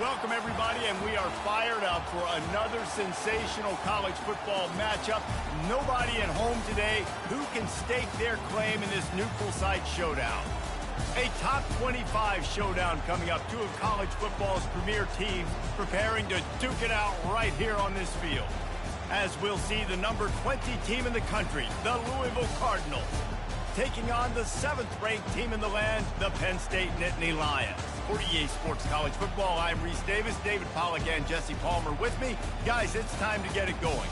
Welcome, everybody, and we are fired up for another sensational college football matchup. Nobody at home today who can stake their claim in this neutral site showdown. A top 25 showdown coming up. Two of college football's premier teams preparing to duke it out right here on this field. As we'll see the number 20 team in the country, the Louisville Cardinals, taking on the 7th-ranked team in the land, the Penn State Nittany Lions. For EA Sports College Football, I'm Reese Davis, David Pollack, and Jesse Palmer with me. Guys, it's time to get it going.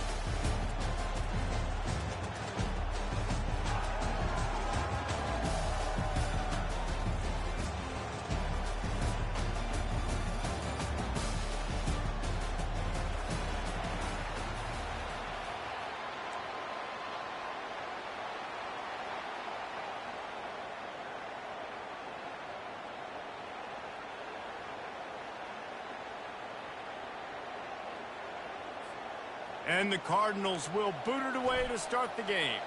And the Cardinals will boot it away to start the game.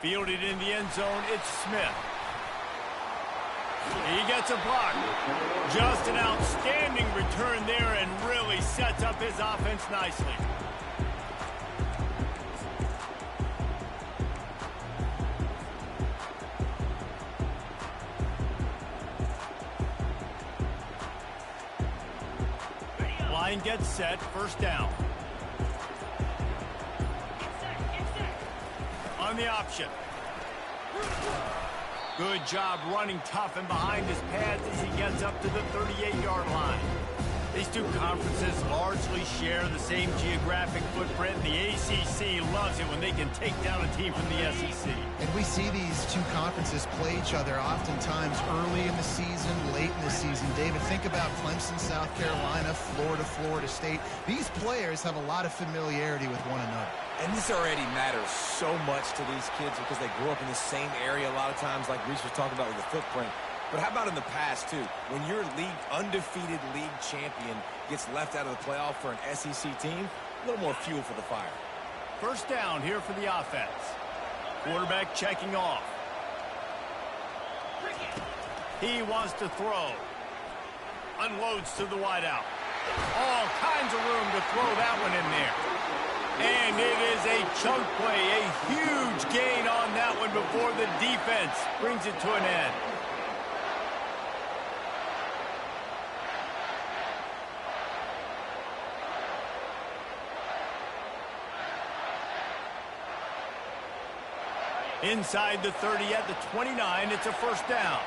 Fielded in the end zone, it's Smith. He gets a block. Just an outstanding return there and really sets up his offense nicely. Line gets set, first down. On the option. Good job running tough and behind his pads as he gets up to the 38-yard line. These two conferences largely share the same geographic footprint. The ACC loves it when they can take down a team from the SEC. And we see these two conferences play each other oftentimes early in the season, late in the season. David, think about Clemson, South Carolina, Florida, Florida State. These players have a lot of familiarity with one another. And this already matters so much to these kids because they grew up in the same area a lot of times, like Reese was talking about with the footprint. But how about in the past, too? When your undefeated league champion gets left out of the playoff for an SEC team, a little more fuel for the fire. First down here for the offense. Quarterback checking off. He wants to throw. Unloads to the wideout. All kinds of room to throw that one in there. And it is a chunk play, a huge gain on that one before the defense brings it to an end. Inside the 30 at the 29, it's a first down.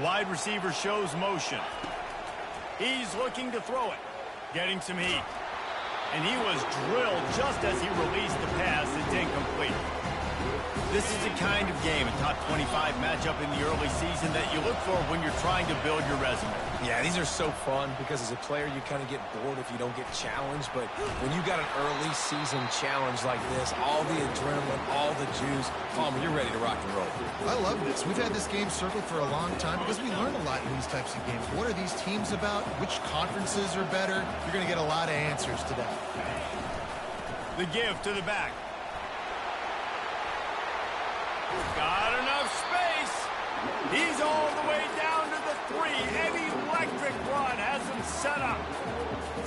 Wide receiver shows motion. He's looking to throw it. Getting some heat. And he was drilled just as he released the pass. It's incomplete. This is the kind of game, a top 25 matchup in the early season that you look for when you're trying to build your resume. Yeah, these are so fun because as a player, you kind of get bored if you don't get challenged. But when you got an early season challenge like this, all the adrenaline, all the juice, Palmer, you're ready to rock and roll. I love this. We've had this game circled for a long time because we learn a lot in these types of games. What are these teams about? Which conferences are better? You're going to get a lot of answers today. The give to the back. Got enough space. He's all the way down to the 3. An electric run has him set up.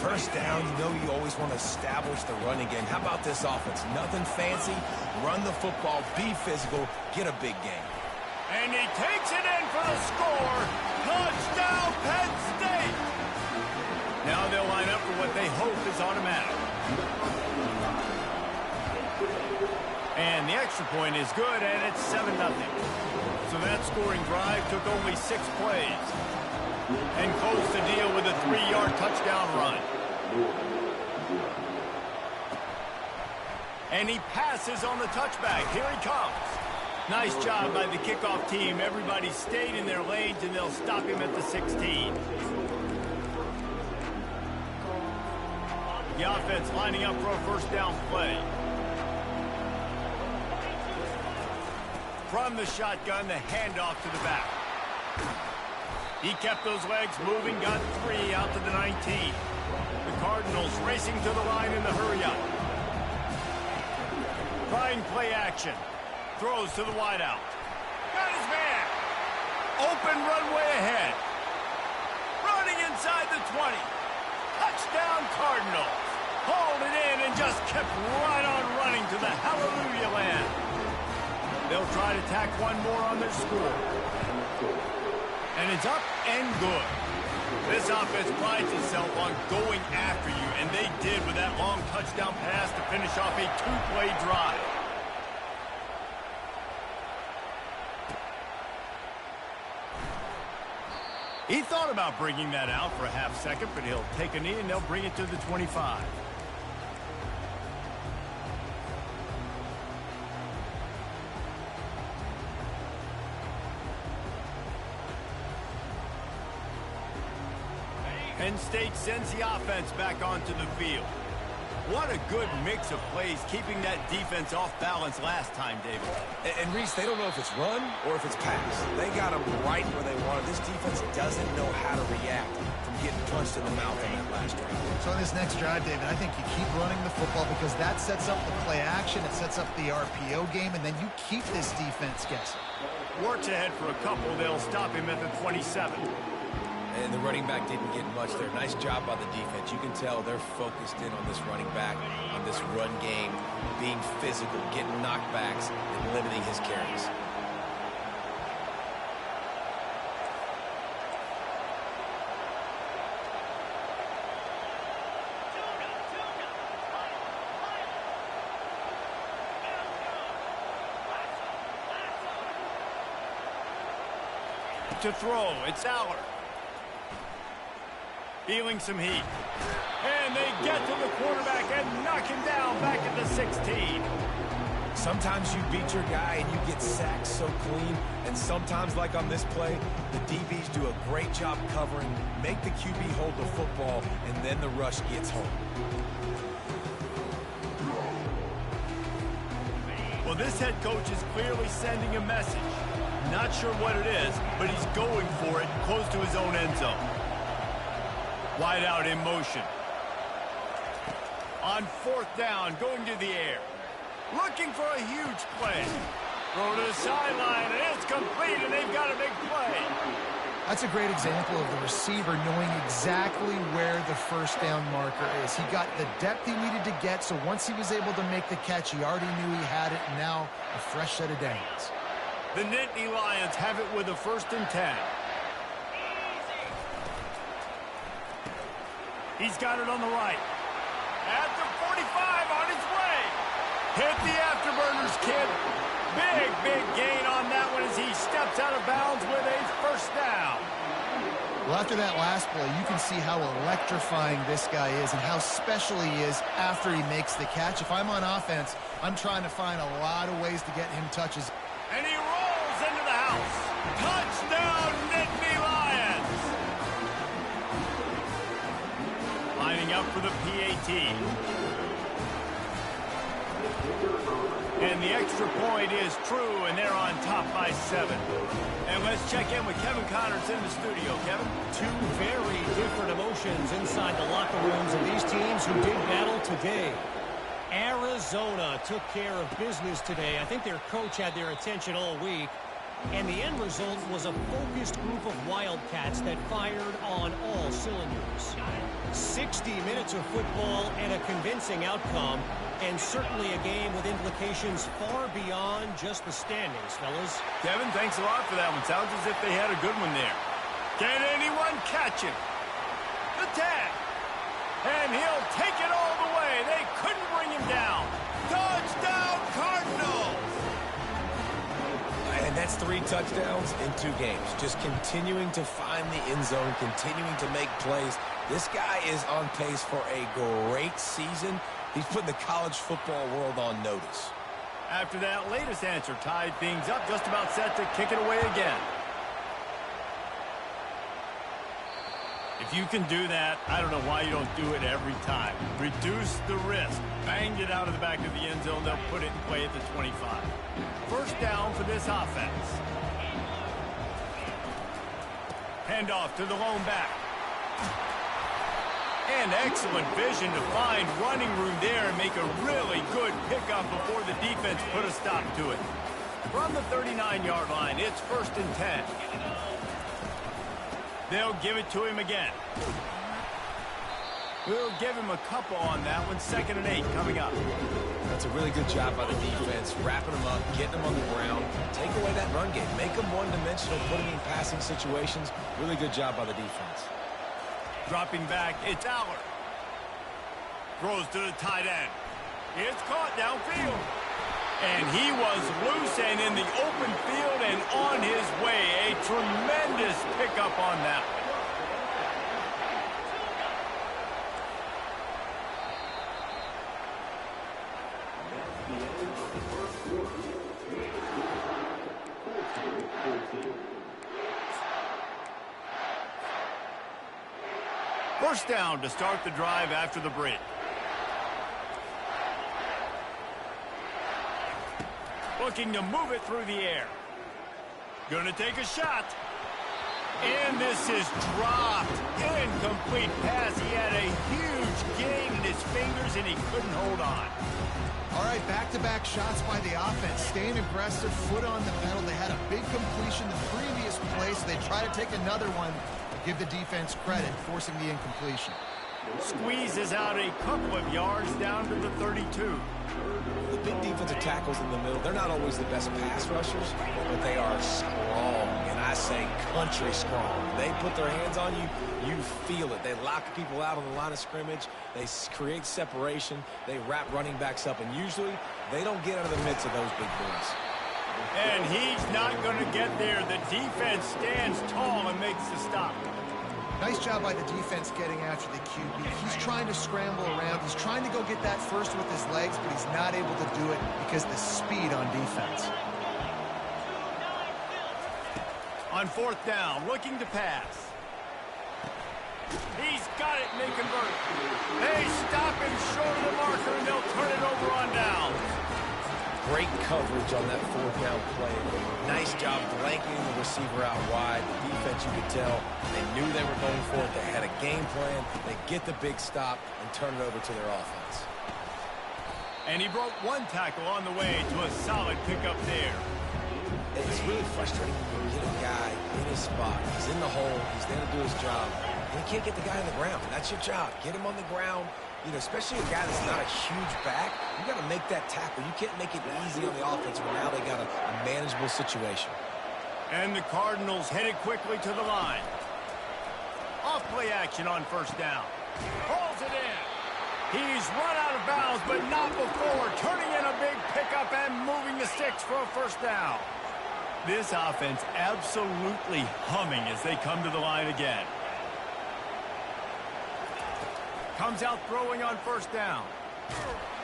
First down, you know you always want to establish the running game. How about this offense? Nothing fancy. Run the football, be physical, get a big game. And he takes it in for the score. Touchdown, Penn State. Now they'll line up for what they hope is automatic. And the extra point is good, and it's 7-0. So that scoring drive took only 6 plays. And closed the deal with a 3-yard touchdown run. And he passes on the touchback. Here he comes. Nice job by the kickoff team. Everybody stayed in their lanes, and they'll stop him at the 16. The offense lining up for a first down play. From the shotgun, the handoff to the back. He kept those legs moving, got 3 out to the 19. The Cardinals racing to the line in the hurry-up. trying play action. Throws to the wideout. Got his man. Open runway ahead. Running inside the 20. Touchdown Cardinals. Hauled it in and just kept right on running to the hallelujah land. They'll try to tack one more on their score. And it's up and good. This offense prides itself on going after you, and they did with that long touchdown pass to finish off a two-play drive. He thought about bringing that out for a half second, but he'll take a knee and they'll bring it to the 25. Penn State sends the offense back onto the field. What a good mix of plays, keeping that defense off balance last time, David. And Reese, they don't know if it's run or if it's pass. They got them right where they want it. This defense doesn't know how to react from getting punched in the mouth on that last drive. So on this next drive, David, I think you keep running the football because that sets up the play action, it sets up the RPO game, and then you keep this defense guessing. Works ahead for a couple. They'll stop him at the 27. And the running back didn't get much there. Nice job by the defense. You can tell they're focused in on this running back, on this run game, being physical, getting knockbacks, and limiting his carries. To throw, it's Aller. Feeling some heat. And they get to the quarterback and knock him down back at the 16. Sometimes you beat your guy and you get sacked so clean, and sometimes, like on this play, the DBs do a great job covering, make the QB hold the football, and then the rush gets home. Well, this head coach is clearly sending a message. Not sure what it is, but he's going for it close to his own end zone. Wide out in motion. On fourth down, going to the air. Looking for a huge play. Throw to the sideline, and it's complete, and they've got a big play. That's a great example of the receiver knowing exactly where the first down marker is. He got the depth he needed to get, so once he was able to make the catch, he already knew he had it, and now a fresh set of downs. The Nittany Lions have it with a 1st and 10. He's got it on the right. At the 45, on his way. Hit the afterburners, kid. Big gain on that one as he steps out of bounds with a 1st down. Well, after that last play, you can see how electrifying this guy is and how special he is after he makes the catch. If I'm on offense, I'm trying to find a lot of ways to get him touches. And he rolls into the house. Touchdown, Nittany Lions. Lining up for the PAT. And the extra point is true, and they're on top by 7. And let's check in with Kevin Connors in the studio. Kevin? Two very different emotions inside the locker rooms of these teams who did battle today. Arizona took care of business today. I think their coach had their attention all week. And the end result was a focused group of Wildcats that fired on all cylinders. 60 minutes of football and a convincing outcome, and certainly a game with implications far beyond just the standings, fellas. Kevin, thanks a lot for that one. Sounds as if they had a good one there. Can anyone catch him? The tag. And he'll take it all the way. They couldn't bring him down. Touchdown, Cardinals! And that's 3 touchdowns in 2 games. Just continuing to find the end zone, continuing to make plays. This guy is on pace for a great season. He's putting the college football world on notice. After that latest answer tied things up, just about set to kick it away again. If you can do that, I don't know why you don't do it every time. Reduce the risk. Banged it out of the back of the end zone. They'll put it in play at the 25. 1st down for this offense. Handoff to the lone back. And excellent vision to find running room there and make a really good pickup before the defense put a stop to it. From the 39-yard line, it's 1st and 10. They'll give it to him again. We'll give him a couple on that one. 2nd and 8 coming up. That's a really good job by the defense, wrapping them up, getting them on the ground, take away that run game, make them one-dimensional, put them in passing situations. Really good job by the defense. Dropping back, it's Allard. Throws to the tight end. It's caught downfield. And he was loose and in the open field and on his way. A tremendous pickup on that one. First down to start the drive after the break. Looking to move it through the air. Going to take a shot. And this is dropped. Incomplete pass. He had a huge gain in his fingers and he couldn't hold on. All right, back-to-back shots by the offense. Staying aggressive, foot on the pedal. They had a big completion the previous play, so they try to take another one. Give the defense credit, forcing the incompletion. Squeezes out a couple of yards down to the 32. The big defensive tackles in the middle, they're not always the best pass rushers, but they are strong, and I say country strong. They put their hands on you, you feel it. They lock people out on the line of scrimmage. They create separation. They wrap running backs up, and usually they don't get out of the midst of those big boys. And he's not going to get there. The defense stands tall and makes the stop. Nice job by the defense getting after the QB. He's trying to scramble around. He's trying to go get that first with his legs, but he's not able to do it because of the speed on defense. On 4th down, looking to pass. He's got it, and they convert. They stop him short of the marker, and they'll turn it over on down. Great coverage on that 4th down play. Nice job blanketing the receiver out wide. The defense, you could tell, they knew they were going for it. They had a game plan. They get the big stop and turn it over to their offense. And he broke one tackle on the way to a solid pickup there. It's really frustrating when you get a guy in his spot. He's in the hole. He's there to do his job. And you can't get the guy on the ground. That's your job. Get him on the ground. You know, especially a guy that's not a huge back, you got to make that tackle. You can't make it easy on the offense when now they got a manageable situation. And the Cardinals headed quickly to the line. Off play action on 1st down. Pulls it in. He's run out of bounds, but not before. Turning in a big pickup and moving the sticks for a 1st down. This offense absolutely humming as they come to the line again. Comes out throwing on 1st down.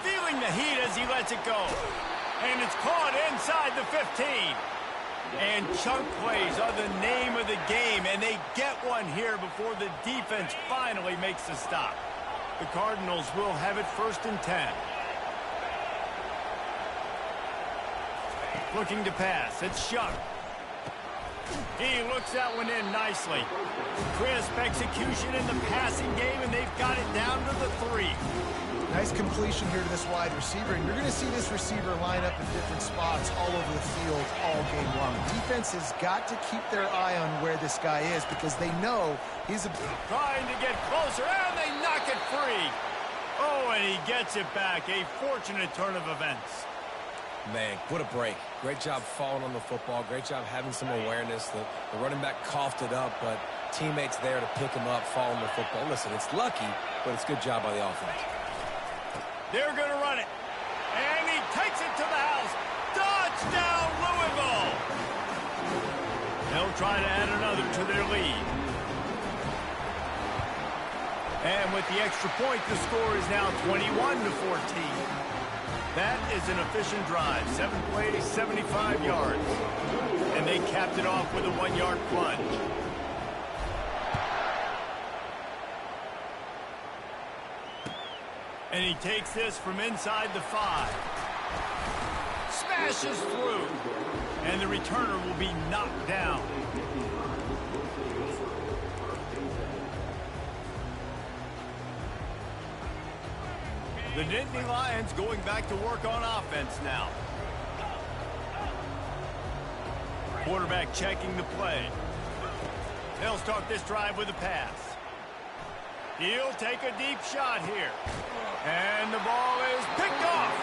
Feeling the heat as he lets it go. And it's caught inside the 15. And chunk plays are the name of the game, and they get one here before the defense finally makes the stop. The Cardinals will have it 1st and 10. Looking to pass. It's Shuck. He looks that one in nicely. Crisp execution in the passing game, and they've got it down to the 3. Nice completion here to this wide receiver, and you're going to see this receiver line up in different spots all over the field all game long. Defense has got to keep their eye on where this guy is because they know he's trying to get closer, and they knock it free. Oh, and he gets it back. A fortunate turn of events. Man, what a break. Great job falling on the football. Great job having some awareness. The running back coughed it up, but teammates there to pick him up, fall on the football. Listen, it's lucky, but it's a good job by the offense. They're going to run it. And he takes it to the house. Touchdown, Louisville! They'll try to add another to their lead. And with the extra point, the score is now 21-14. That is an efficient drive. 7 plays, 75 yards. And they capped it off with a 1-yard plunge. And he takes this from inside the 5. Smashes through. And the returner will be knocked down. The Nittany Lions going back to work on offense now. Quarterback checking the play. They'll start this drive with a pass. He'll take a deep shot here. And the ball is picked off.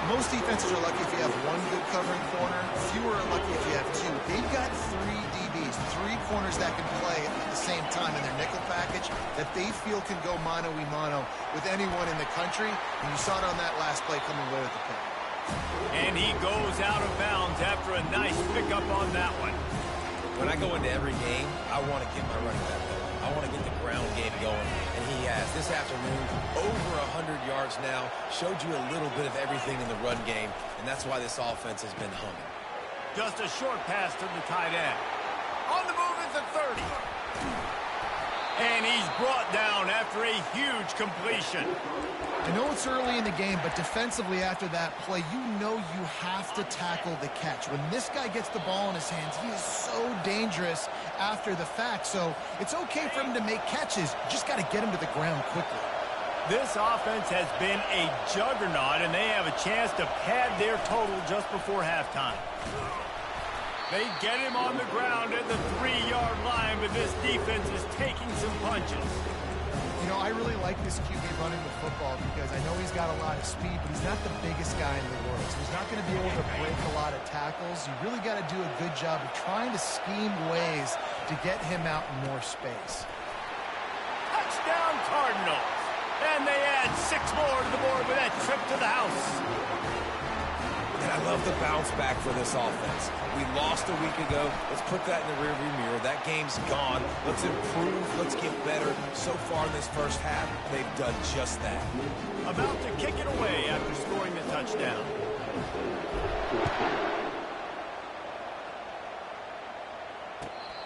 Most defenses are lucky if you have one good covering corner. Fewer are lucky if you have two. They've got three DBs, three corners that can play at the same time in their nickel package that they feel can go mano-a-mano with anyone in the country. And you saw it on that last play coming away with the pick. And he goes out of bounds after a nice pickup on that one. When I go into every game, I want to get my running back going. I want to get the ground game going, and he has. This afternoon, over 100 yards now, showed you a little bit of everything in the run game, and that's why this offense has been humming. Just a short pass to the tight end. On the move is the 30. And he's brought down after a huge completion. I know it's early in the game, but defensively after that play, you know you have to tackle the catch. When this guy gets the ball in his hands, he is so dangerous after the fact. So it's okay for him to make catches. You just got to get him to the ground quickly. This offense has been a juggernaut, and they have a chance to pad their total just before halftime. They get him on the ground at the 3-yard line, but this defense is taking some punches. You know, I really like this QB running the football because I know he's got a lot of speed, but he's not the biggest guy in the world. So he's not going to be able to break a lot of tackles. You really got to do a good job of trying to scheme ways to get him out in more space. Touchdown Cardinals. And they add 6 more to the board with that trip to the house. And I love the bounce back for this offense. We lost a week ago. Let's put that in the rearview mirror. That game's gone. Let's improve. Let's get better. So far in this first half, they've done just that. About to kick it away after scoring the touchdown.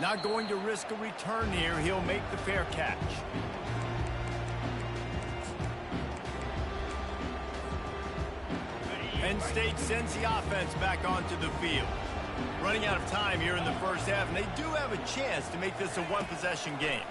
Not going to risk a return here. He'll make the fair catch. Penn State sends the offense back onto the field. Running out of time here in the first half, and they do have a chance to make this a one-possession game.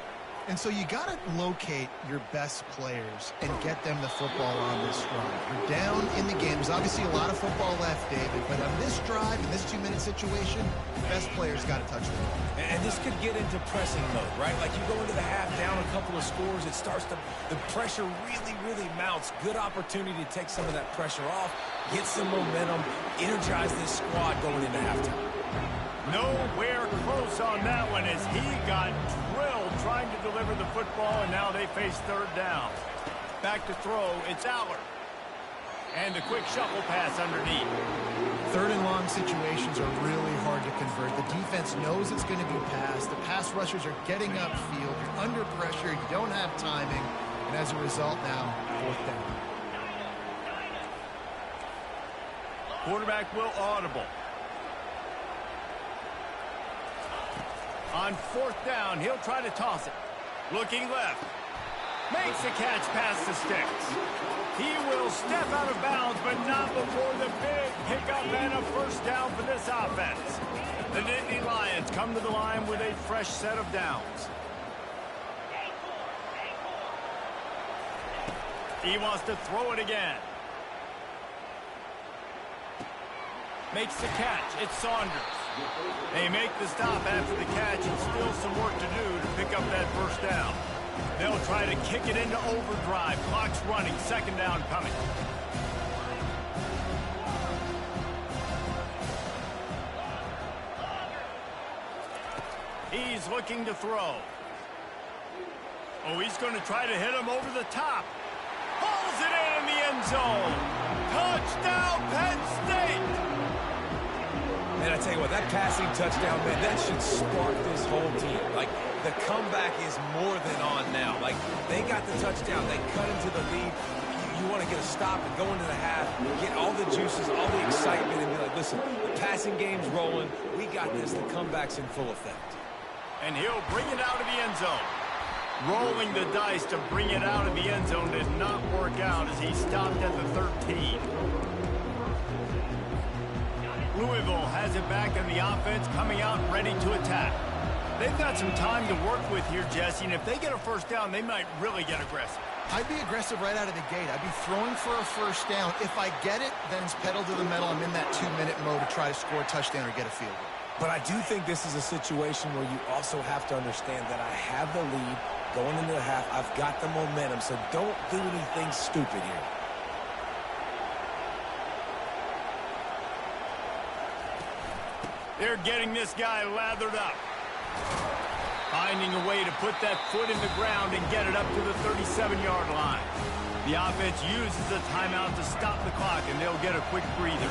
And so you got to locate your best players and get them the football on this drive. You're down in the game. There's obviously a lot of football left, David, but on this drive, in this 2-minute situation, the best players got to touch the ball. And this could get into pressing mode, right? Like you go into the half down a couple of scores, it starts to, the pressure really mounts. Good opportunity to take some of that pressure off, get some momentum, energize this squad going into halftime. Nowhere close on that one as he got drilled trying to deliver the football, and now they face third down. Back to throw, it's Aller. And a quick shuffle pass underneath. Third and long situations are really hard to convert. The defense knows it's going to be passed. The pass rushers are getting upfield. You're under pressure. You don't have timing. And as a result now, fourth down. Quarterback will audible. On fourth down, he'll try to toss it. Looking left. Makes a catch past the sticks. He will step out of bounds, but not before the big pickup and a first down for this offense. The Nittany Lions come to the line with a fresh set of downs. He wants to throw it again. Makes the catch. It's Saunders. They make the stop after the catch and still some work to do to pick up that first down. They'll try to kick it into overdrive. Clock's running. Second down coming. He's looking to throw. Oh, he's going to try to hit him over the top. Pulls it in the end zone. Touchdown, Penn State! Man, I tell you what, that passing touchdown, man, that should spark this whole team. Like, the comeback is more than on now. Like, they got the touchdown. They cut into the lead. You want to get a stop and go into the half, get all the juices, all the excitement, and be like, listen, the passing game's rolling. We got this. The comeback's in full effect. And he'll bring it out of the end zone. Rolling the dice to bring it out of the end zone did not work out as he stopped at the 13. Louisville has it back in the offense, coming out ready to attack. They've got some time to work with here, Jesse, and if they get a first down, they might really get aggressive. I'd be aggressive right out of the gate. I'd be throwing for a first down. If I get it, then it's pedal to the metal. I'm in that 2-minute mode to try to score a touchdown or get a field goal. But I do think this is a situation where you also have to understand that I have the lead going into the half. I've got the momentum, so don't do anything stupid here. They're getting this guy lathered up. Finding a way to put that foot in the ground and get it up to the 37-yard line. The offense uses a timeout to stop the clock, and they'll get a quick breather.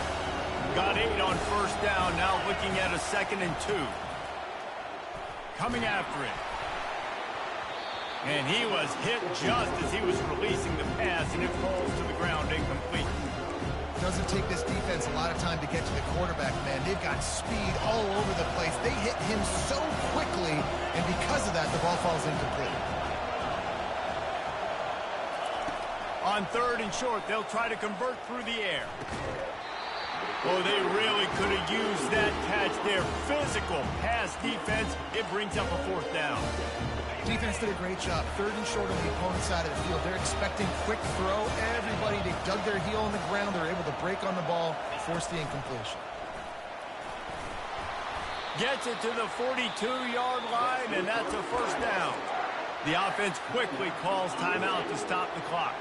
Got 8 on first down, now looking at a 2nd and 2. Coming after it. And he was hit just as he was releasing the pass, and it falls to the ground incomplete. Doesn't take this defense a lot of time to get to the quarterback, man. They've got speed all over the place. They hit him so quickly, and because of that, the ball falls incomplete. On 3rd and short, they'll try to convert through the air. Oh, they really could have used that catch there. Physical pass defense. It brings up a 4th down. Defense did a great job. 3rd and short on the opponent's side of the field. They're expecting quick throw. Everybody, they dug their heel on the ground. They're able to break on the ball, force the incompletion. Gets it to the 42-yard line, and that's a 1st down. The offense quickly calls timeout to stop the clock.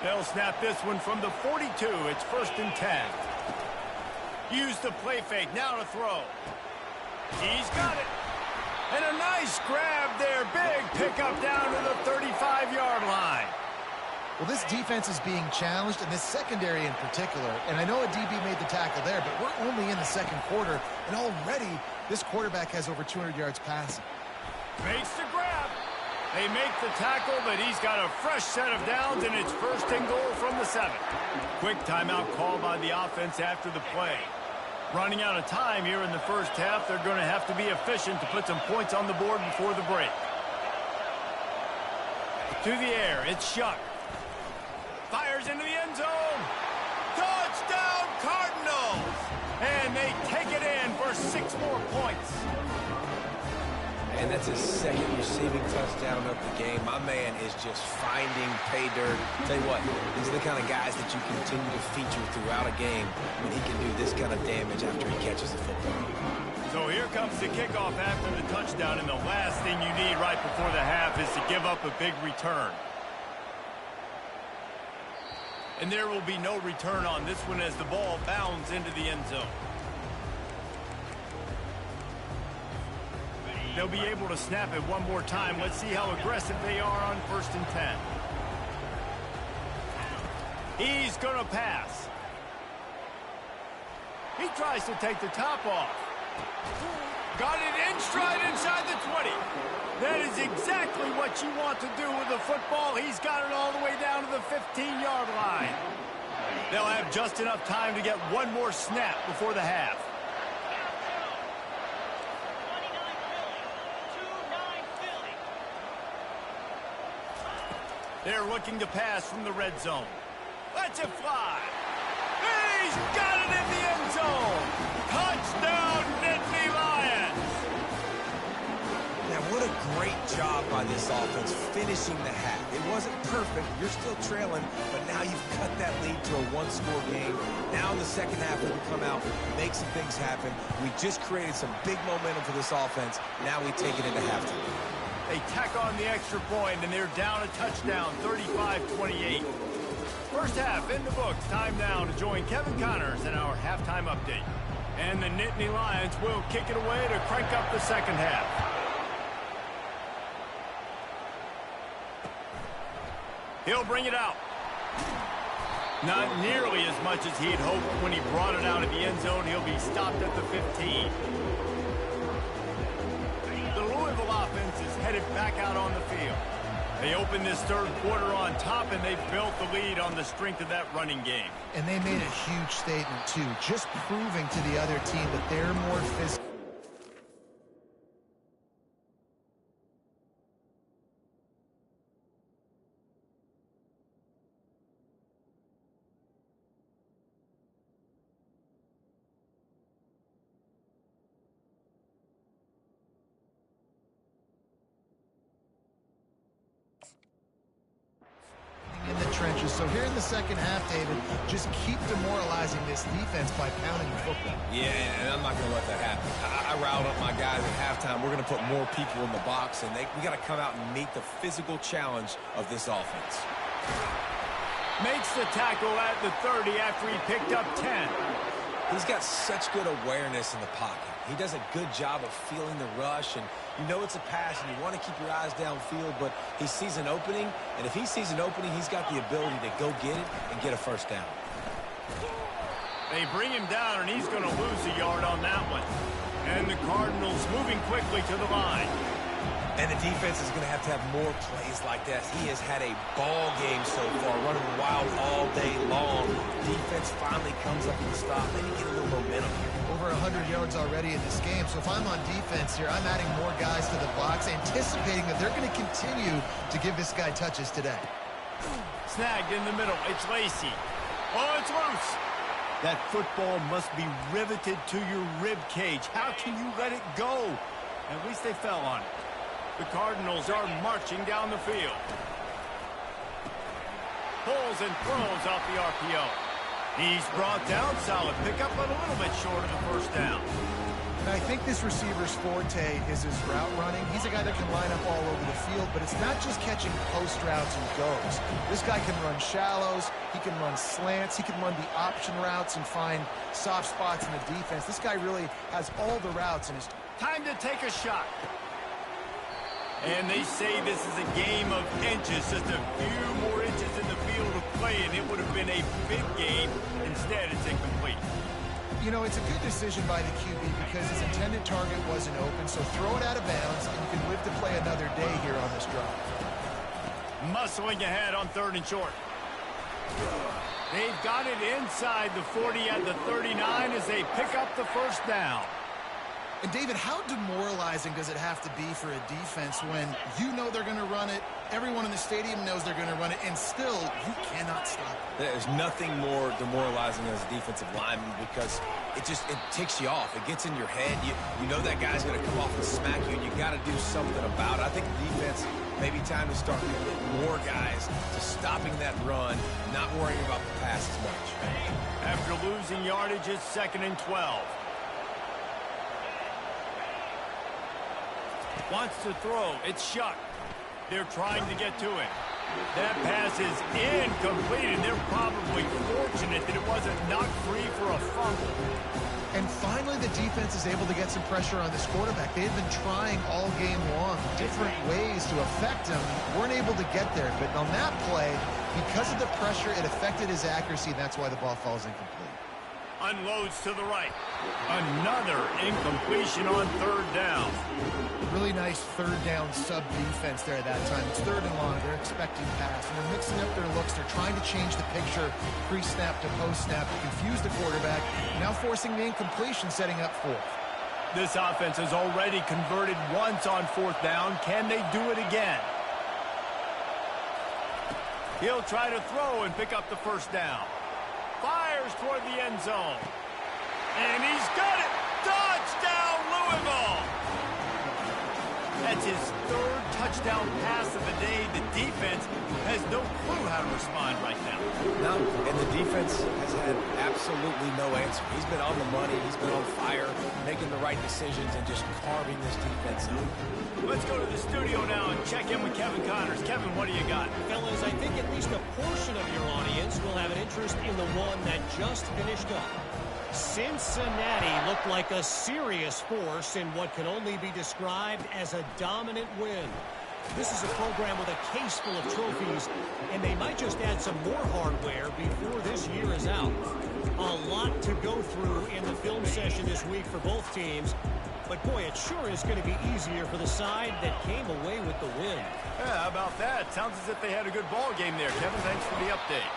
They'll snap this one from the 42. It's 1st and 10. Use the play fake. Now to throw. He's got it. And a nice grab there. Big pickup down to the 35-yard line. Well, this defense is being challenged, and this secondary in particular. And I know a DB made the tackle there, but we're only in the 2nd quarter, and already this quarterback has over 200 yards passing. Makes the grab. They make the tackle, but he's got a fresh set of downs, and it's 1st and goal from the 7. Quick timeout call by the offense after the play. Running out of time here in the 1st half. They're going to have to be efficient to put some points on the board before the break. To the air, it's Shuck. Fires into the end zone. Touchdown, Cardinals! And they take it in for 6 more points. And that's his 2nd receiving touchdown of the game. My man is just finding pay dirt. Tell you what, these are the kind of guys that you continue to feature throughout a game when he can do this kind of damage after he catches the football. So here comes the kickoff after the touchdown, and the last thing you need right before the half is to give up a big return. And there will be no return on this one as the ball bounds into the end zone. They'll be able to snap it one more time. Let's see how aggressive they are on 1st and 10. He's going to pass. He tries to take the top off. Got it in stride inside the 20. That is exactly what you want to do with the football. He's got it all the way down to the 15-yard line. They'll have just enough time to get one more snap before the half. They're looking to pass from the red zone. Let's it fly. He's got it in the end zone. Touchdown, Nittany Lions. Now, what a great job by this offense finishing the half. It wasn't perfect. You're still trailing, but now you've cut that lead to a 1-score game. Now in the 2nd half, we can come out, make some things happen. We just created some big momentum for this offense. Now we take it into halftime. They tack on the extra point, and they're down a touchdown, 35-28. First half in the books. Time now to join Kevin Connors in our halftime update. And the Nittany Lions will kick it away to crank up the 2nd half. He'll bring it out. Not nearly as much as he'd hoped when he brought it out of the end zone. He'll be stopped at the 15. The Louisville offense is headed back out on the field. They opened this 3rd quarter on top, and they've built the lead on the strength of that running game. And they made a huge statement, too, just proving to the other team that they're more physical. trenches. So here in the second half, David, just keep demoralizing this defense by pounding the football. Yeah, and I'm not going to let that happen. I riled up my guys at halftime. We're going to put more people in the box, and we got to come out and meet the physical challenge of this offense. Makes the tackle at the 30 after he picked up 10. He's got such good awareness in the pocket. He does a good job of feeling the rush, and you know it's a pass, and you want to keep your eyes downfield, but he sees an opening, and if he sees an opening, he's got the ability to go get it and get a first down. They bring him down, and he's going to lose a yard on that one. And the Cardinals moving quickly to the line. And the defense is going to have more plays like that. He has had a ball game so far, running wild all day long. Defense finally comes up with a stop. They get a little momentum here. Over 100 yards already in this game. So if I'm on defense here, I'm adding more guys to the box, anticipating that they're going to continue to give this guy touches today. Snagged in the middle. It's Lacy. Oh, it's loose. That football must be riveted to your rib cage. How can you let it go? At least they fell on it. The Cardinals are marching down the field. Pulls and throws off the RPO. He's brought down. Solid pickup, but a little bit short of the first down. And I think this receiver's forte is his route running. He's a guy that can line up all over the field, but it's not just catching post routes and goes. This guy can run shallows. He can run slants. He can run the option routes and find soft spots in the defense. This guy really has all the routes in his... Time to take a shot. And they say this is a game of inches, just a few more inches in the field of play, and it would have been a big game. Instead, it's incomplete. You know, it's a good decision by the QB because his intended target wasn't open, so throw it out of bounds, and you can live to play another day here on this drive. Muscling ahead on 3rd and short. They've got it inside the 40 at the 39 as they pick up the first down. And, David, how demoralizing does it have to be for a defense when you know they're going to run it, everyone in the stadium knows they're going to run it, and still you cannot stop it? There's nothing more demoralizing as a defensive lineman because it ticks you off. It gets in your head. You know that guy's going to come off and smack you, and you got to do something about it. I think the defense maybe time to start getting more guys to stopping that run, not worrying about the pass as much. After losing yardage, it's 2nd and 12. Wants to throw. It's Shuck. They're trying to get to it. That pass is incomplete, and they're probably fortunate that it wasn't knocked free for a fumble. And finally, the defense is able to get some pressure on this quarterback. They've been trying all game long different ways to affect him. Weren't able to get there, but on that play, because of the pressure, it affected his accuracy, and that's why the ball falls incomplete. Unloads to the right. Another incompletion on 3rd down. Really nice 3rd down sub-defense there at that time. It's 3rd and long. They're expecting pass, and they're mixing up their looks. They're trying to change the picture pre-snap to post-snap to confuse the quarterback, now forcing the incompletion, setting up 4th. This offense has already converted once on 4th down. Can they do it again? He'll try to throw and pick up the first down. Fires toward the end zone. And he's got it! Touchdown, Louisville! That's his 3rd touchdown pass of the day. The defense has no clue how to respond right now. No, and the defense has had absolutely no answer. He's been on the money. He's been on fire, making the right decisions and just carving this defense up. Let's go to the studio now and check in with Kevin Connors. Kevin, what do you got? Fellas, I think at least a portion of your audience will have an interest in the one that just finished up. Cincinnati looked like a serious force in what can only be described as a dominant win. This is a program with a case full of trophies, and they might just add some more hardware before this year is out. A lot to go through in the film session this week for both teams, but boy, it sure is going to be easier for the side that came away with the win. Yeah, how about that? Sounds as if they had a good ball game there. Kevin, thanks for the update.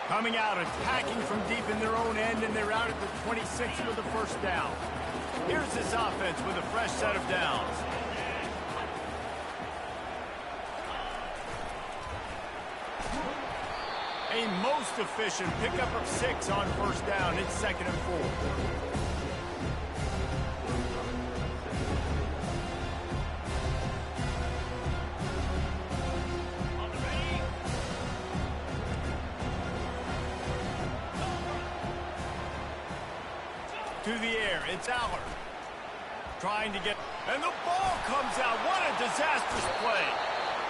Coming out, attacking from deep in their own end, and they're out at the 26 with the first down. Here's this offense with a fresh set of downs. A most efficient pickup of 6 on first down. It's 2nd and 4. To the air, it's Aller. Trying to get, and the ball comes out. What a disastrous play.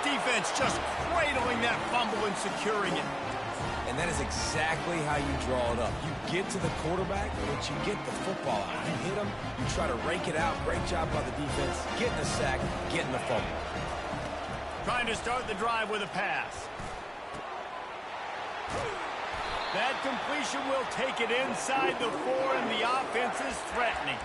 Defense just cradling that fumble and securing it. And that is exactly how you draw it up. You get to the quarterback, but you get the football out. You hit him, you try to rake it out. Great job by the defense, getting the sack, getting the fumble. Trying to start the drive with a pass. That completion will take it inside the 4, and the offense is threatening.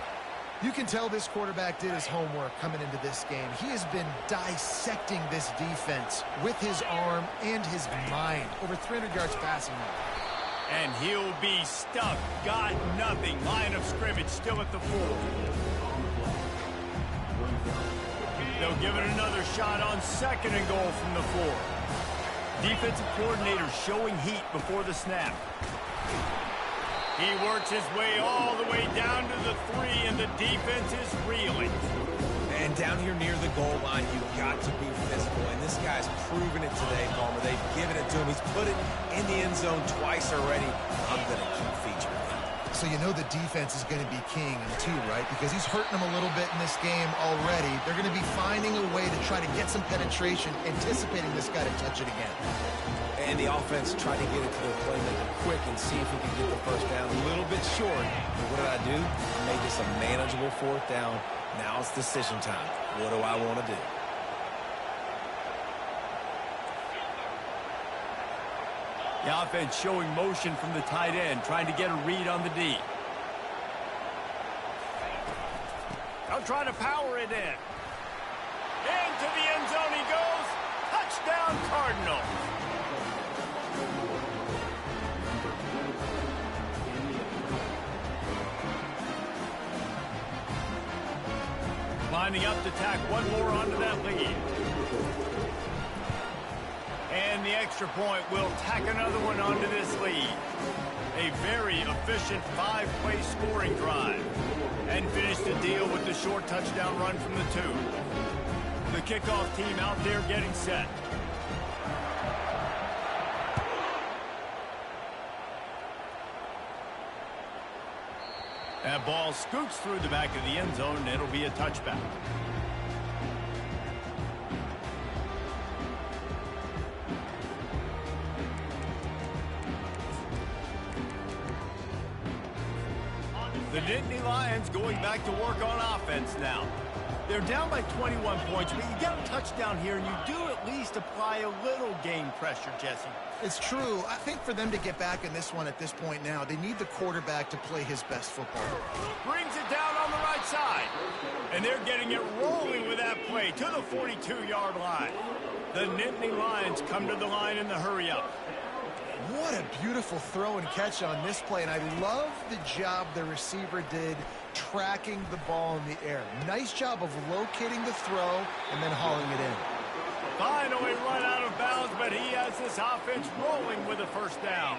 You can tell this quarterback did his homework coming into this game. He has been dissecting this defense with his arm and his mind. Over 300 yards passing now. And he'll be stuck. Got nothing. Line of scrimmage still at the 4. They'll give it another shot on 2nd and goal from the 4. Defensive coordinator showing heat before the snap. He works his way all the way down to the 3, and the defense is reeling. And down here near the goal line, you've got to be physical. And this guy's proven it today, Palmer. They've given it to him. He's put it in the end zone twice already. I'm going to keep featuring him. So you know the defense is going to be king too, right? Because he's hurting them a little bit in this game already. They're going to be finding a way to try to get some penetration, anticipating this guy to touch it again. And the offense tried to get it to their playmaker quick and see if he could get the first down. A little bit short. But what did I do? I made this a manageable 4th down. Now it's decision time. What do I want to do? The offense showing motion from the tight end, trying to get a read on the D. They'll try to power it in. Into the end zone he goes. Touchdown, Cardinals. Lining up to tack one more onto that lead. And the extra point will tack another one onto this lead. A very efficient 5-play scoring drive. And finish the deal with the short touchdown run from the 2. The kickoff team out there getting set. That ball scoots through the back of the end zone, and it'll be a touchback. The Nittany Lions going back to work on offense now. They're down by 21 points, but you get a touchdown here, and you do at least apply a little game pressure, Jesse. It's true. I think for them to get back in this one at this point now, they need the quarterback to play his best football. Brings it down on the right side. And they're getting it rolling with that play to the 42-yard line. The Nittany Lions come to the line in the hurry-up. What a beautiful throw and catch on this play, and I love the job the receiver did tracking the ball in the air. Nice job of locating the throw and then hauling it in. Finally run out of bounds, but he has this offense rolling with a first down.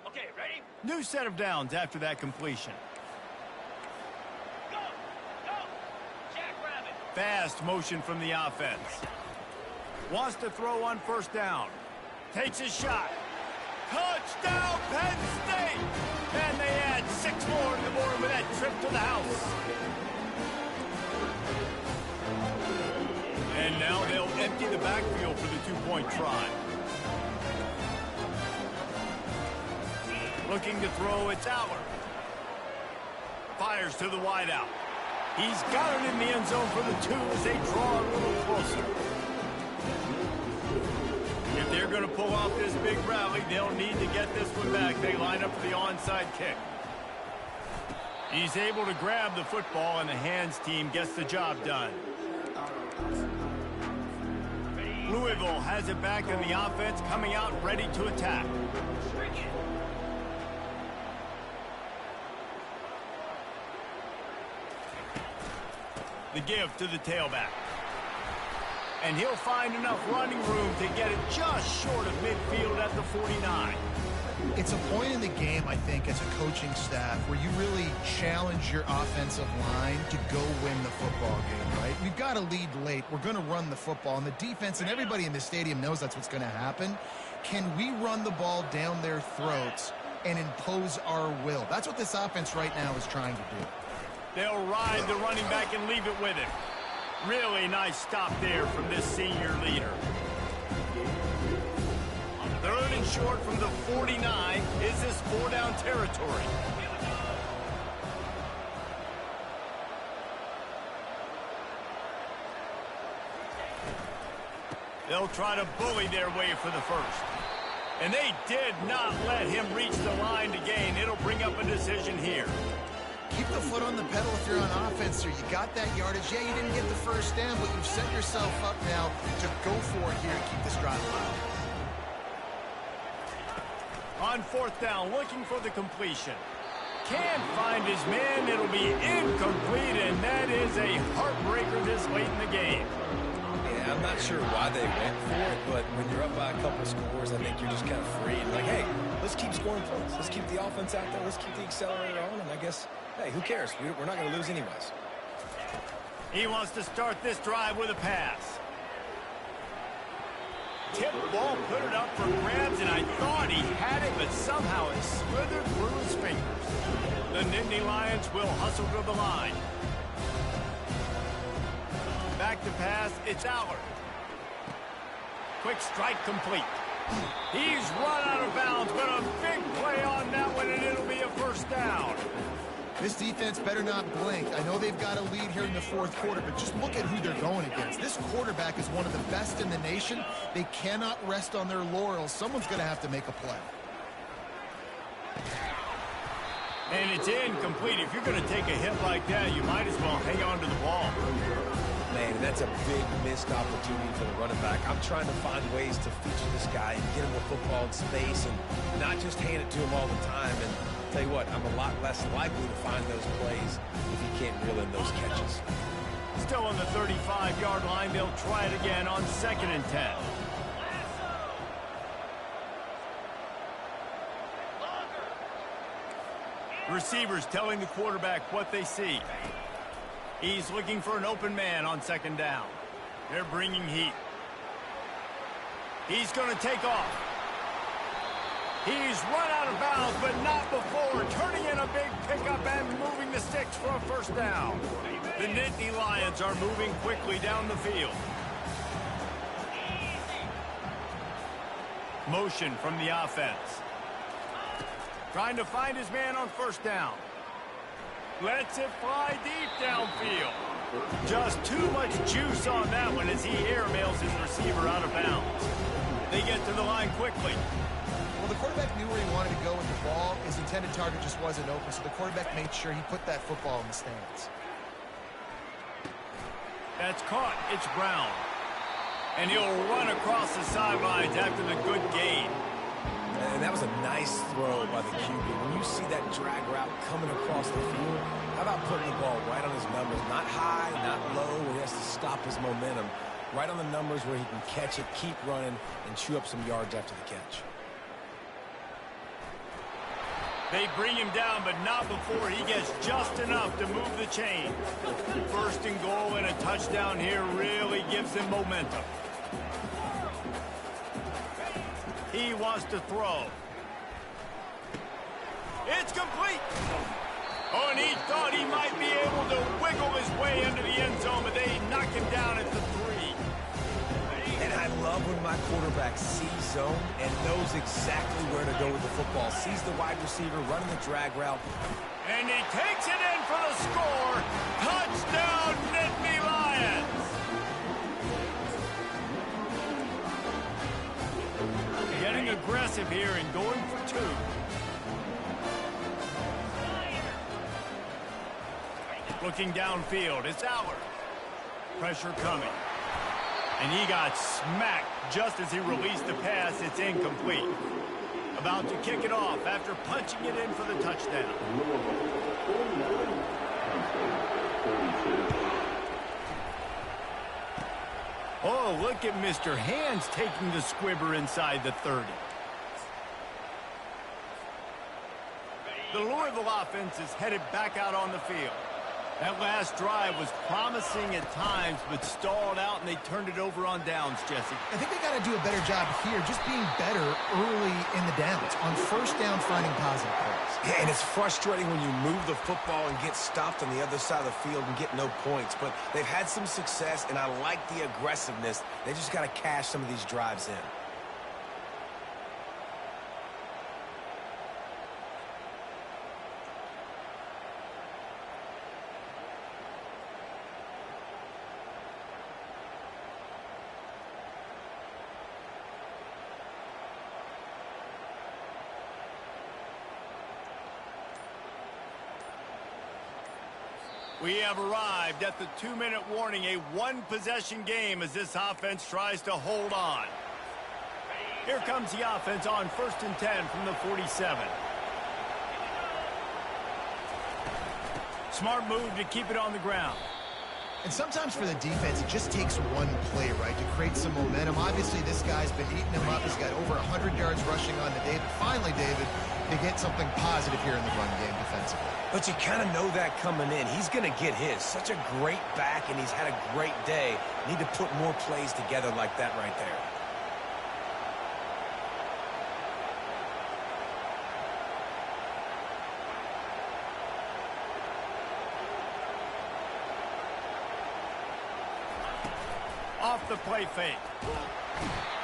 Okay, ready? New set of downs after that completion. Go! Go! Jackrabbit! Fast motion from the offense. Wants to throw on first down. Takes a shot. Touchdown, Penn State! And they add 6 more to the board with that trip to the house. And now they'll empty the backfield for the 2-point try. Looking to throw, it's Aller. Fires to the wideout. He's got it in the end zone for the 2 as they draw a little closer. If they're going to pull off this big rally, they'll need to get this one back. They line up for the onside kick. He's able to grab the football, and the hands team gets the job done. Louisville has it back in the offense, coming out ready to attack. The give to the tailback. And he'll find enough running room to get it just short of midfield at the 49. It's a point in the game, I think, as a coaching staff where you really challenge your offensive line to go win the football game, right? We've got to lead late. We're going to run the football. And the defense and everybody in the stadium knows that's what's going to happen. Can we run the ball down their throats and impose our will? That's what this offense right now is trying to do. They'll ride the running back and leave it with him. Really nice stop there from this senior leader. Third and short from the 49. Is this 4-down territory? They'll try to bully their way for the first. And they did not let him reach the line to gain. It'll bring up a decision here. Keep the foot on the pedal if you're on offense, sir. You got that yardage. Yeah, you didn't get the first down, but you've set yourself up now to go for it here and keep this drive alive. On fourth down, looking for the completion. Can't find his man. It'll be incomplete, and that is a heartbreaker this late in the game. Yeah, I'm not sure why they went for it, but when you're up by a couple scores, I think you're just kind of free. Like, hey, let's keep scoring points. Let's keep the offense out there. Let's keep the accelerator on, and I guess, hey, who cares? We're not going to lose anyways. He wants to start this drive with a pass. Tip ball, put it up for grabs, and I thought he had it, but somehow it slithered through his fingers. The Nittany Lions will hustle to the line. Back to pass, it's Allard. Quick strike complete. He's run out of bounds, but a big play on that one, and it'll be a first down. This defense better not blink. I know they've got a lead here in the fourth quarter, but just look at who they're going against. This quarterback is one of the best in the nation. They cannot rest on their laurels. Someone's going to have to make a play. And it's incomplete. If you're going to take a hit like that, you might as well hang on to the ball. Man, that's a big missed opportunity for the running back. I'm trying to find ways to feature this guy and get him the football in space and not just hand it to him all the time. And tell you what, I'm a lot less likely to find those plays if he can't reel in those catches. Still on the 35-yard line. They'll try it again on 2nd and 10. Receivers telling the quarterback what they see. He's looking for an open man on 2nd down. They're bringing heat. He's going to take off. He's run out of bounds, but not before turning in a big pickup and moving the sticks for a first down. The Nittany Lions are moving quickly down the field. Motion from the offense. Trying to find his man on first down. Lets it fly deep downfield. Just too much juice on that one as he airmails his receiver out of bounds. They get to the line quickly. Well, the quarterback knew where he wanted to go with the ball. His intended target just wasn't open, so the quarterback made sure he put that football in the stands. That's caught. It's Brown. And he'll run across the sidelines after the good gain. And that was a nice throw by the QB. When you see that drag route coming across the field, how about putting the ball right on his numbers? Not high, not low, where he has to stop his momentum. Right on the numbers where he can catch it, keep running, and chew up some yards after the catch. They bring him down, but not before he gets just enough to move the chain. First and goal and a touchdown here really gives him momentum. He wants to throw. It's complete. Oh, and he thought he might be able to wiggle his way into the end zone, but they knock him down at the 3. And I love when my quarterback sees zone and knows exactly where to go with the football. Sees the wide receiver running the drag route. And he takes it in for the score. Touchdown, Nittany Lions. Getting aggressive here and going for 2. Looking downfield, it's Allard. Pressure coming. And he got smacked just as he released the pass. It's incomplete. About to kick it off after punching it in for the touchdown. Oh, look at Mr. Hands taking the squibber inside the 30. The Louisville offense is headed back out on the field. That last drive was promising at times, but stalled out, and they turned it over on downs, Jesse. I think they got to do a better job here, just being better early in the downs. On first down, finding positive plays. Yeah, and it's frustrating when you move the football and get stopped on the other side of the field and get no points. But they've had some success, and I like the aggressiveness. They just got to cash some of these drives in. We have arrived at the 2-minute warning, a one-possession game as this offense tries to hold on. Here comes the offense on 1st and 10 from the 47. Smart move to keep it on the ground. And sometimes for the defense, it just takes one play, right, to create some momentum. Obviously, this guy's been eating him up. He's got over 100 yards rushing on the day. But finally, David, they get something positive here in the run game defensively. But you kind of know that coming in. He's going to get his. Such a great back, and he's had a great day. Need to put more plays together like that right there. Off the play fake.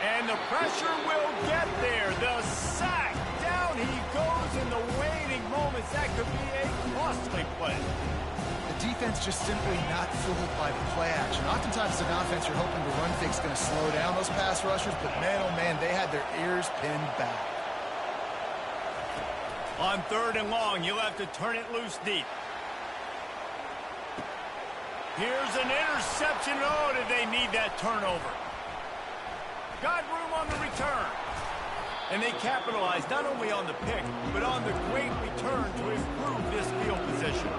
And the pressure will get there. The sack. Down he goes in the waiting moments. That could be a costly play. The defense just simply not fooled by the play action. Oftentimes, as an offense, you're hoping the run fake's going to slow down those pass rushers, but man, oh man, they had their ears pinned back. On 3rd and long, you'll have to turn it loose deep. Here's an interception. Oh, did they need that turnover? Got room on the return. And they capitalized not only on the pick, but on the great return to improve this field position.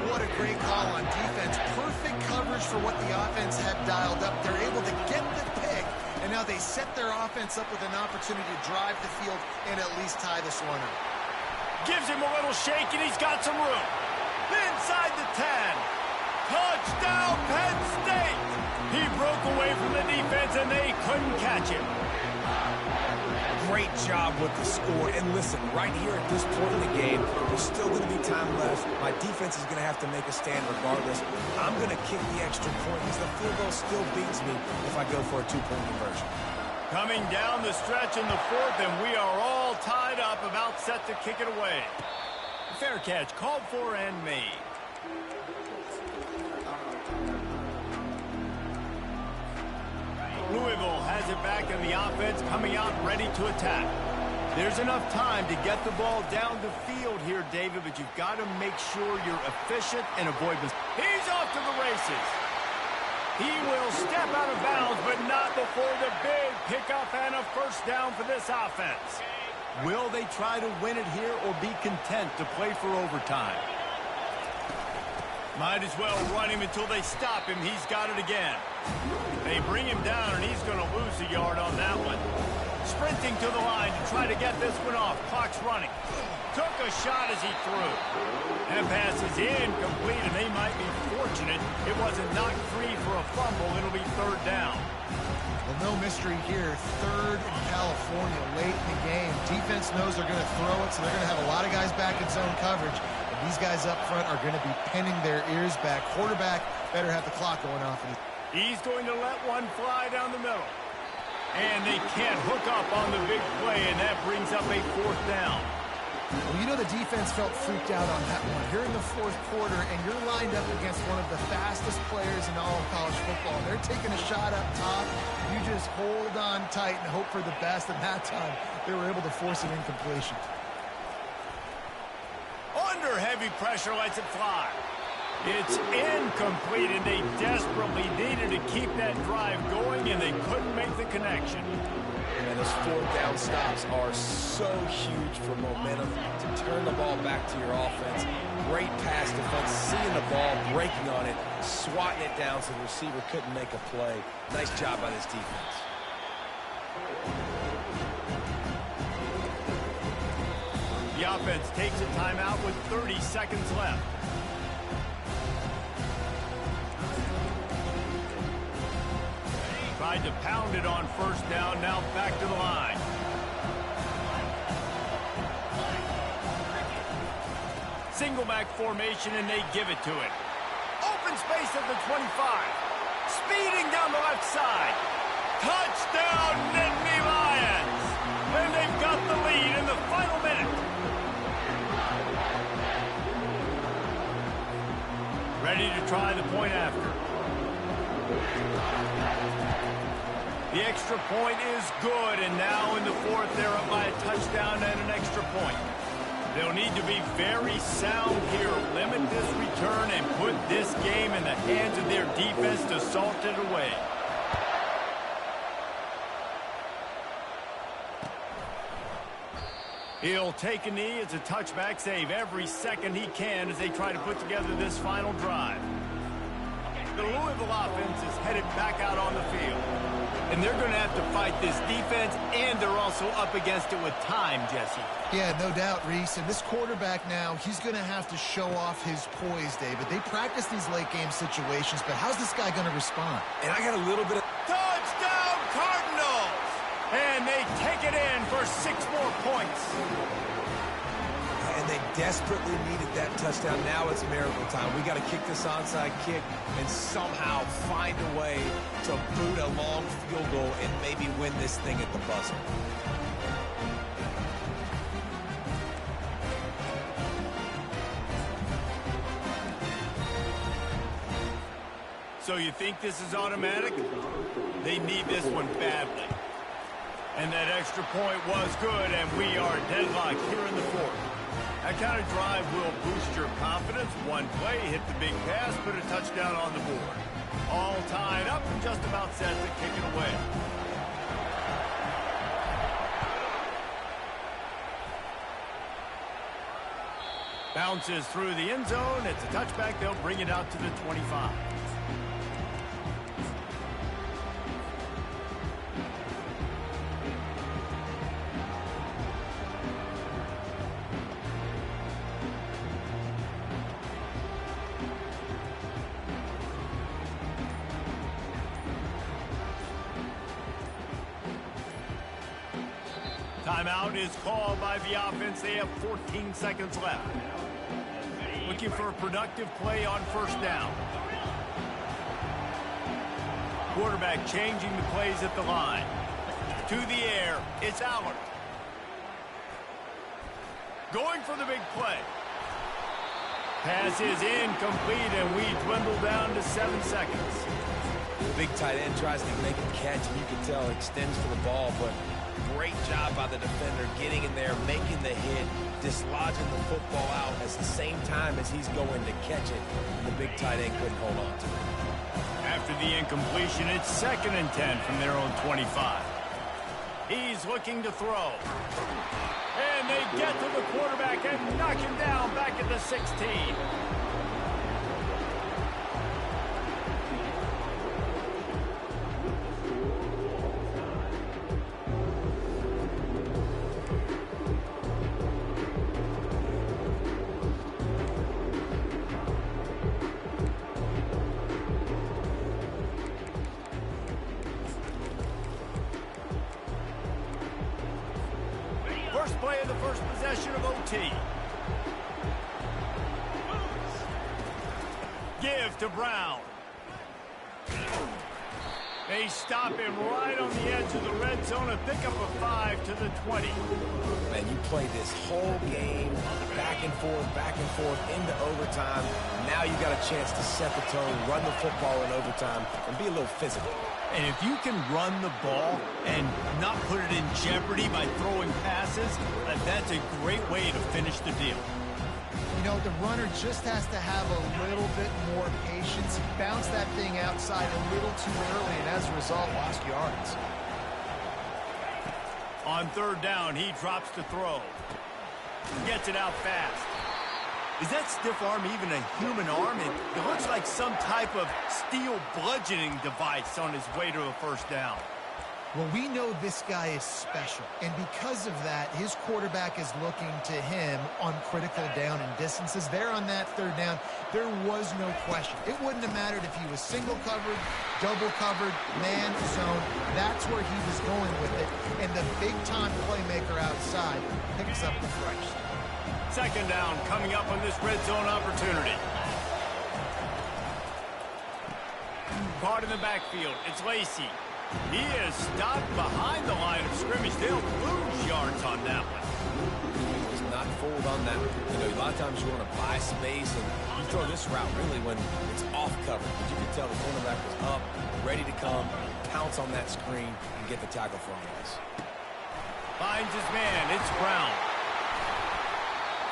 What a great call on defense. Perfect coverage for what the offense had dialed up. They're able to get the pick, and now they set their offense up with an opportunity to drive the field and at least tie this one up. Gives him a little shake, and he's got some room. Inside the 10. Touchdown, Penn State! He broke away from the defense, and they couldn't catch him. Great job with the score. And listen, right here at this point in the game, there's still going to be time left. My defense is going to have to make a stand regardless. I'm going to kick the extra point because the field goal still beats me if I go for a 2-point conversion. Coming down the stretch in the 4th, and we are all tied up, about set to kick it away. Fair catch, called for and made. Louisville has it back in the offense, coming out ready to attack. There's enough time to get the ball down the field here, David, but you've got to make sure you're efficient and avoid mistakes. He's off to the races. He will step out of bounds, but not before the big pickup and a first down for this offense. Will they try to win it here or be content to play for overtime? Might as well run him until they stop him. He's got it again. They bring him down, and he's going to lose a yard on that one. Sprinting to the line to try to get this one off. Clock's running. Took a shot as he threw. That pass is incomplete, and they might be fortunate it wasn't knocked free for a fumble. It'll be 3rd down. Well, no mystery here. 3rd in California late in the game. Defense knows they're going to throw it, so they're going to have a lot of guys back in zone coverage. And these guys up front are going to be pinning their ears back. Quarterback better have the clock going off. He's going to let one fly down the middle. And they can't hook up on the big play, and that brings up a 4th down. Well, you know the defense felt freaked out on that one. You're in the 4th quarter, and you're lined up against one of the fastest players in all of college football. They're taking a shot up top. You just hold on tight and hope for the best, and that time they were able to force an incompletion. Under heavy pressure, lets it fly. It's incomplete, and they desperately needed to keep that drive going, and they couldn't make the connection. And those those fourth down stops are so huge for momentum to turn the ball back to your offense. Great pass defense, seeing the ball, breaking on it, swatting it down so the receiver couldn't make a play. Nice job by this defense. The offense takes a timeout with 30 seconds left. Tried to pound it on first down, now back to the line. Single back formation, and they give it to it. Open space at the 25. Speeding down the left side. Touchdown, Nittany Lions! And they've got the lead in the final minute. Ready to try the point after. The extra point is good, and now in the fourth, they're up by a touchdown and an extra point. They'll need to be very sound here, limit this return, and put this game in the hands of their defense to salt it away. He'll take a knee. It's a touchback save every second he can as they try to put together this final drive. The Louisville offense is headed back out on the field. And they're going to have to fight this defense, and they're also up against it with time, Jesse. Yeah, no doubt, Reese. And this quarterback now, he's going to have to show off his poise, David. They practice these late-game situations, but how's this guy going to respond? And I got a little bit of... Touchdown, Cardinals! And they take it in for 6 more points. And they desperately needed that touchdown. Now it's miracle time. We got to kick this onside kick and somehow find a way to boot a long field goal and maybe win this thing at the buzzer. So you think this is automatic? They need this one badly. And that extra point was good, and we are deadlocked here in the fourth. That kind of drive will boost your confidence. One play, hit the big pass, put a touchdown on the board. All tied up and just about set to kick it away. Bounces through the end zone. It's a touchback. They'll bring it out to the 25. Timeout is called by the offense. They have 14 seconds left. Looking for a productive play on first down. Quarterback changing the plays at the line. To the air, it's Allard. Going for the big play. Pass is incomplete, and we dwindle down to 7 seconds. Big tight end tries to make a catch, and you can tell extends for the ball, but great job by the defender getting in there, making the hit, dislodging the football out at the same time as he's going to catch it. The big tight end couldn't hold on to it. After the incompletion, it's 2nd and 10 from their own 25. He's looking to throw. And they get to the quarterback and knock him down back at the 16. First play of the first possession of OT. Give to Brown. They stop him right on the edge of the red zone and pick up a 5 to the 20. Man, you play this whole game back and forth into overtime. Now you got a chance to set the tone, run the football in overtime, and be a little physical. And if you can run the ball and not put it in jeopardy by throwing passes, that's a great way to finish the deal. You know, the runner just has to have a little bit more patience. He bounced that thing outside a little too early, and as a result, lost yards. On third down, he drops to throw. Gets it out fast. Is that stiff arm even a human arm? It looks like some type of steel bludgeoning device on his way to a first down. Well, we know this guy is special, and because of that, his quarterback is looking to him on critical down and distances. There on that third down, there was no question. It wouldn't have mattered if he was single covered, double covered, man, zone. That's where he was going with it, and the big-time playmaker outside picks up the first. Second down coming up on this red zone opportunity. Caught in the backfield, it's Lacy. He is stopped behind the line of scrimmage. They'll lose yards on that one. He was not fooled on that one. You know, a lot of times you want to buy space, and you throw this route really when it's off cover. But you can tell the cornerback was up, ready to come, pounce on that screen, and get the tackle for him. Finds his man. It's Brown.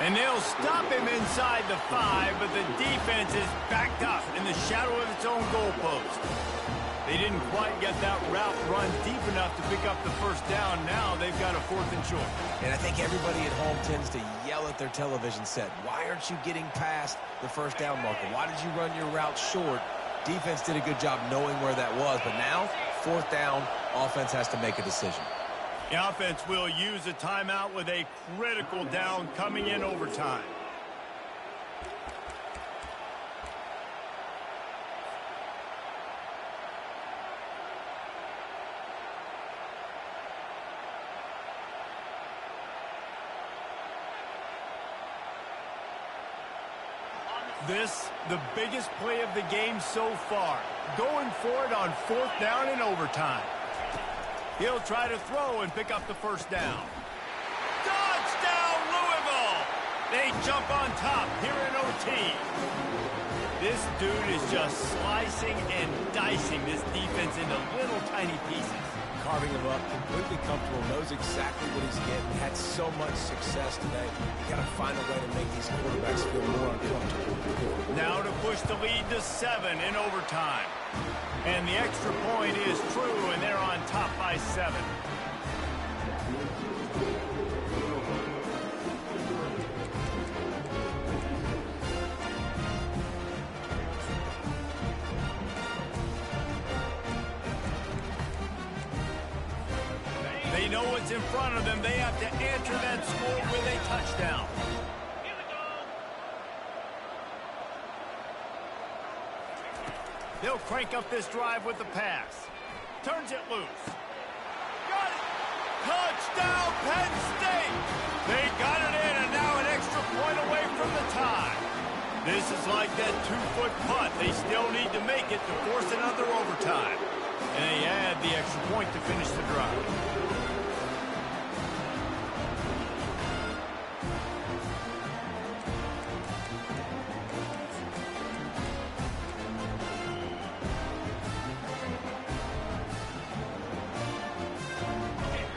And they'll stop him inside the 5, but the defense is backed up in the shadow of its own goalpost. They didn't quite get that route run deep enough to pick up the first down. Now they've got a 4th and short. And I think everybody at home tends to yell at their television set. Why aren't you getting past the first down marker? Why did you run your route short? Defense did a good job knowing where that was. But now, 4th down, offense has to make a decision. The offense will use a timeout with a critical down coming in overtime. This, the biggest play of the game so far. Going for it on 4th down in overtime. He'll try to throw and pick up the first down. Touchdown, Louisville! They jump on top here in OT. This dude is just slicing and dicing this defense into little tiny pieces. Carving him up, completely comfortable, knows exactly what he's getting, had so much success today. You got to find a way to make these quarterbacks feel more uncomfortable. Now to push the lead to 7 in overtime. And the extra point is true, and they're on top by 7. They know what's in front of them. They have to answer that score with a touchdown. They'll crank up this drive with the pass. Turns it loose. Got it! Touchdown, Penn State! They got it in, and now an extra point away from the tie. This is like that 2-foot putt. They still need to make it to force another overtime. And they add the extra point to finish the drive.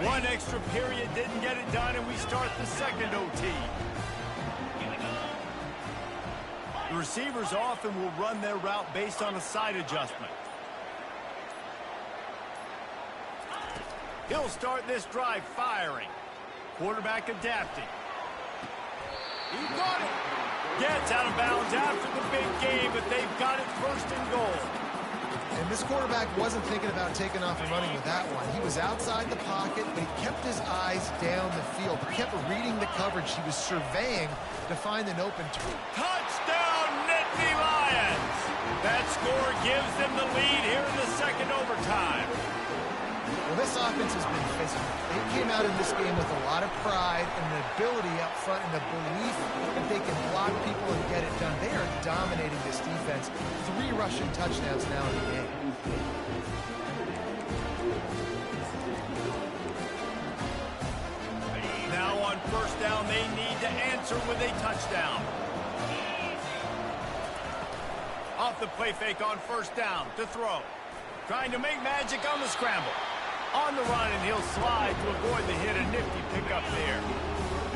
One extra period didn't get it done, and we start the second OT. The receivers often will run their route based on a side adjustment. He'll start this drive firing. Quarterback adapting. He got it. Gets out of bounds after the big game, but they've got it 1st and goal. And this quarterback wasn't thinking about taking off and running with that one. He was outside the pocket, but he kept his eyes down the field. He kept reading the coverage. He was surveying to find an open target. Touchdown, Nittany Lions! That score gives them the lead here in the second overtime. Well, this offense has been physical. They came out in this game with a lot of pride and the ability up front and the belief that they can block people and get it done. They are dominating this defense. 3 rushing touchdowns now in the game. Now on 1st down, they need to answer with a touchdown. Off the play fake on 1st down to throw. Trying to make magic on the scramble. On the run, and he'll slide to avoid the hit. A nifty pickup there.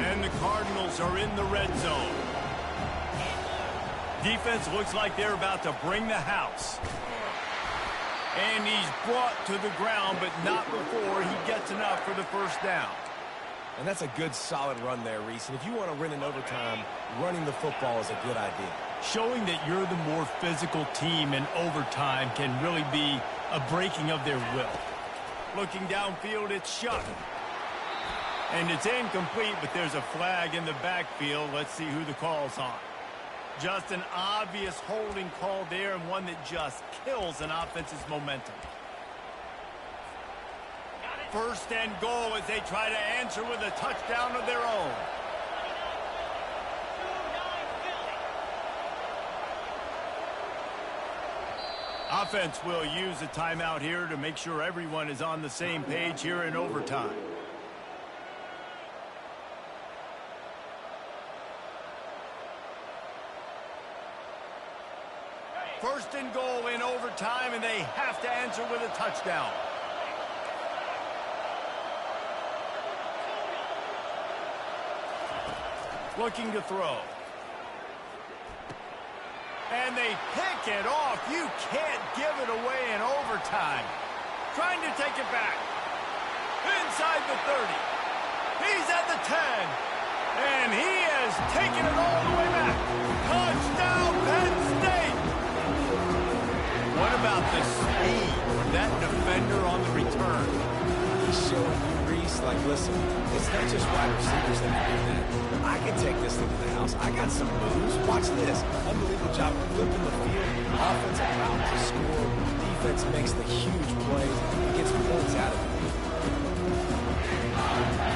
And the Cardinals are in the red zone. Defense looks like they're about to bring the house. And he's brought to the ground, but not before he gets enough for the first down. And that's a good, solid run there, Reese. And if you want to win in overtime, running the football is a good idea. Showing that you're the more physical team in overtime can really be a breaking of their will. Looking downfield, it's Shuck. And it's incomplete, but there's a flag in the backfield. Let's see who the call's on. Just an obvious holding call there, and one that just kills an offense's momentum. First and goal as they try to answer with a touchdown of their own. Offense will use a timeout here to make sure everyone is on the same page here in overtime. First and goal in overtime, and they have to answer with a touchdown. Looking to throw. And they pick it off. You can't give it away in overtime. Trying to take it back. Inside the 30. He's at the 10. And he has taken it all the way back. Touchdown, Penn State. What about the speed from that defender on the return? He's showing you, Reese, like, listen, it's not just wide receivers that can do that. I can take this thing to the house. I got some moves. Watch this. Unbelievable job of flipping the field. Offensive out to score. Defense makes the huge plays and gets points out of it.